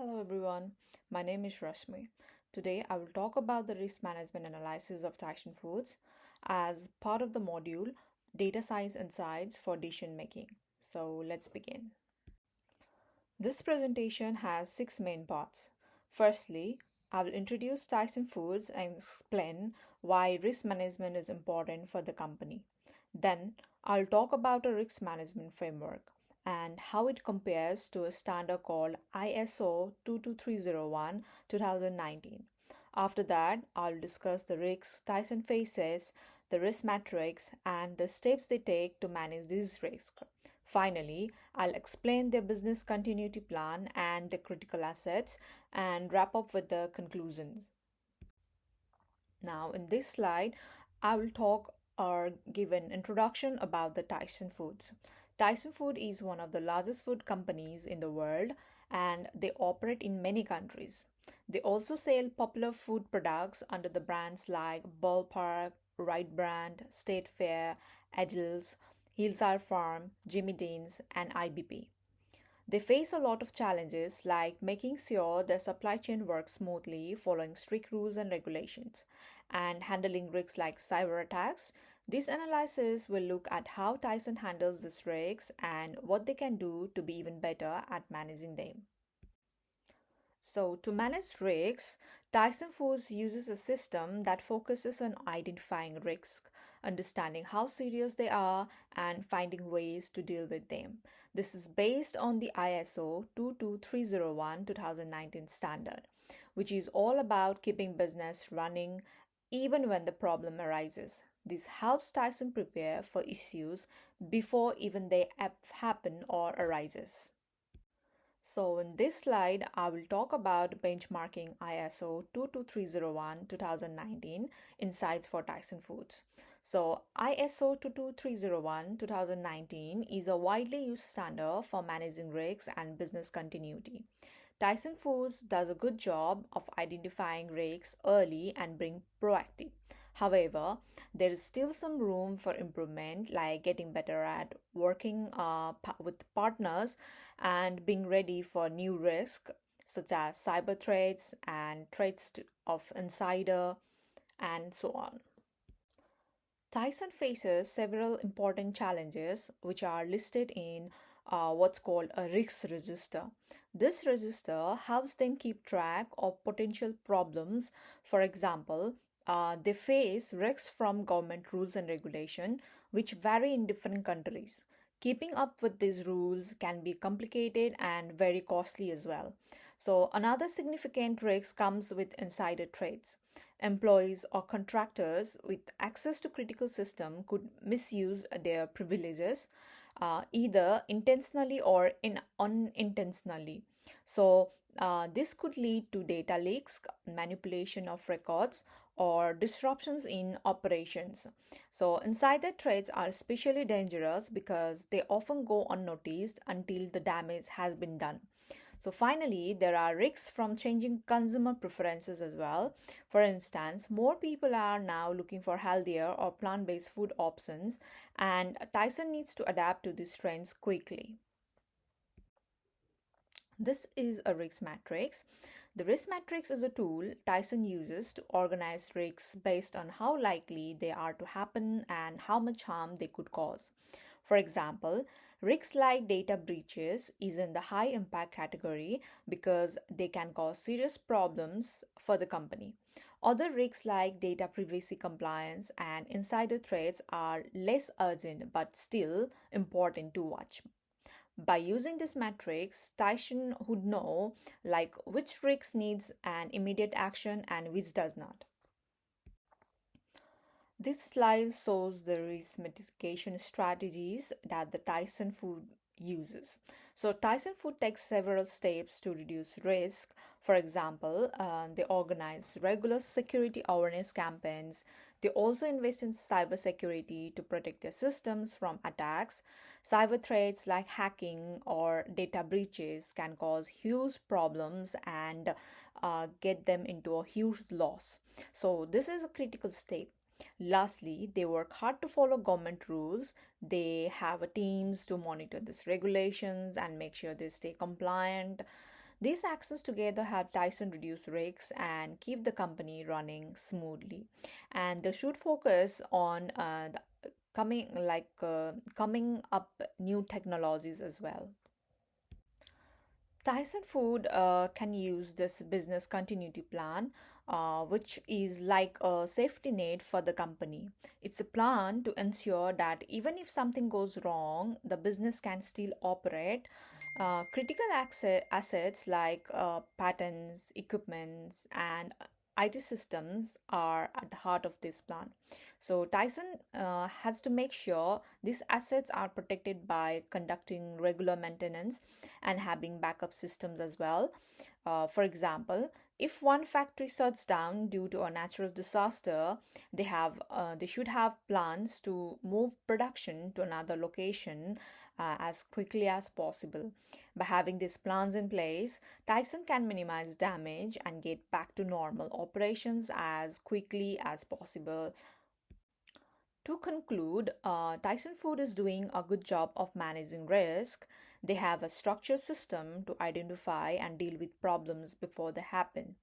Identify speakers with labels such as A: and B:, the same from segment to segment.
A: Hello everyone, my name is Rashmi. Today I will talk about the risk management analysis of Tyson Foods as part of the module Data Science Insights for Decision Making. So let's begin. This presentation has six main parts. Firstly, I will introduce Tyson Foods and explain why risk management is important for the company. Then, I'll talk about a risk management framework and how it compares to a standard called ISO 22301 2019. After that, I'll discuss the risks Tyson faces, the risk matrix, and the steps they take to manage these risks. Finally, I'll explain their business continuity plan and the critical assets and wrap up with the conclusions. Now, in this slide, I will talk or give an introduction about the Tyson Foods. Tyson Food is one of the largest food companies in the world and they operate in many countries. They also sell popular food products under the brands like Ballpark, Right Brand, State Fair, Adils, Hillside Farm, Jimmy Dean's, and IBP. They face a lot of challenges like making sure their supply chain works smoothly, following strict rules and regulations, and handling risks like cyber attacks. This analysis will look at how Tyson handles these risks and what they can do to be even better at managing them. So, to manage risks, Tyson Foods uses a system that focuses on identifying risks, understanding how serious they are, and finding ways to deal with them. This is based on the ISO 22301 2019 standard, which is all about keeping business running even when the problem arises. This helps Tyson prepare for issues before even they happen or arises. So in this slide, I will talk about benchmarking ISO 22301 2019 insights for Tyson Foods. So ISO 22301 2019 is a widely used standard for managing risks and business continuity. Tyson Foods does a good job of identifying risks early and being proactive. However, there is still some room for improvement, like getting better at working with partners and being ready for new risks such as cyber threats and of insider and so on. Tyson faces several important challenges which are listed in what's called a risk register. This register helps them keep track of potential problems. For example, they face risks from government rules and regulation, which vary in different countries. Keeping up with these rules can be complicated and very costly as well. So, another significant risk comes with insider trades. Employees or contractors with access to critical system could misuse their privileges either intentionally or unintentionally. So, this could lead to data leaks, manipulation of records, or disruptions in operations. So, insider trades are especially dangerous because they often go unnoticed until the damage has been done. So, finally, there are risks from changing consumer preferences as well. For instance, more people are now looking for healthier or plant based food options, and Tyson needs to adapt to these trends quickly. This is a risk matrix. The risk matrix is a tool Tyson uses to organize risks based on how likely they are to happen and how much harm they could cause. For example, risks like data breaches is in the high impact category because they can cause serious problems for the company. Other risks like data privacy compliance and insider threats are less urgent but still important to watch. By using this matrix, Tyson would know like which risk needs an immediate action and which does not. This slide shows the risk mitigation strategies that the Tyson Food uses. So, Tyson Food takes several steps to reduce risk. For example, they organize regular security awareness campaigns. They also invest in cybersecurity to protect their systems from attacks. Cyber threats like hacking or data breaches can cause huge problems and get them into a huge loss. So, this is a critical step. Lastly, they work hard to follow government rules. They have teams to monitor these regulations and make sure they stay compliant. These actions together help Tyson reduce risks and keep the company running smoothly. And they should focus on coming up new technologies as well. Tyson Food can use this business continuity plan, which is like a safety net for the company. It's a plan to ensure that even if something goes wrong, the business can still operate. Critical assets like patents, equipments, and IT systems are at the heart of this plan. So Tyson has to make sure these assets are protected by conducting regular maintenance and having backup systems as well. For example, if one factory shuts down due to a natural disaster, they should have plans to move production to another location as quickly as possible. By having these plans in place, Tyson can minimize damage and get back to normal operations as quickly as possible. To conclude, Tyson Food is doing a good job of managing risk. They have a structured system to identify and deal with problems before they happen.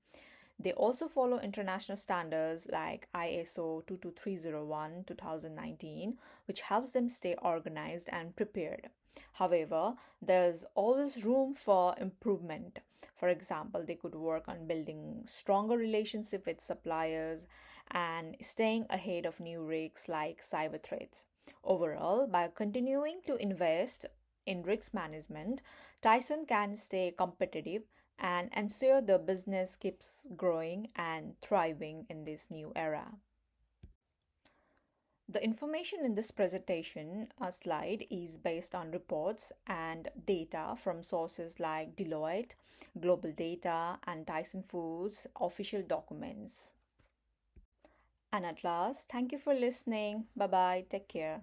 A: They also follow international standards like ISO 22301 2019, which helps them stay organized and prepared. However, there's always room for improvement. For example, they could work on building stronger relationship with suppliers and staying ahead of new risks like cyber threats. Overall, by continuing to invest in risk management, Tyson can stay competitive and ensure the business keeps growing and thriving in this new era. The information in this presentation slide is based on reports and data from sources like Deloitte, Global Data, and Tyson Foods official documents. And at last, thank you for listening. Bye bye. Take care.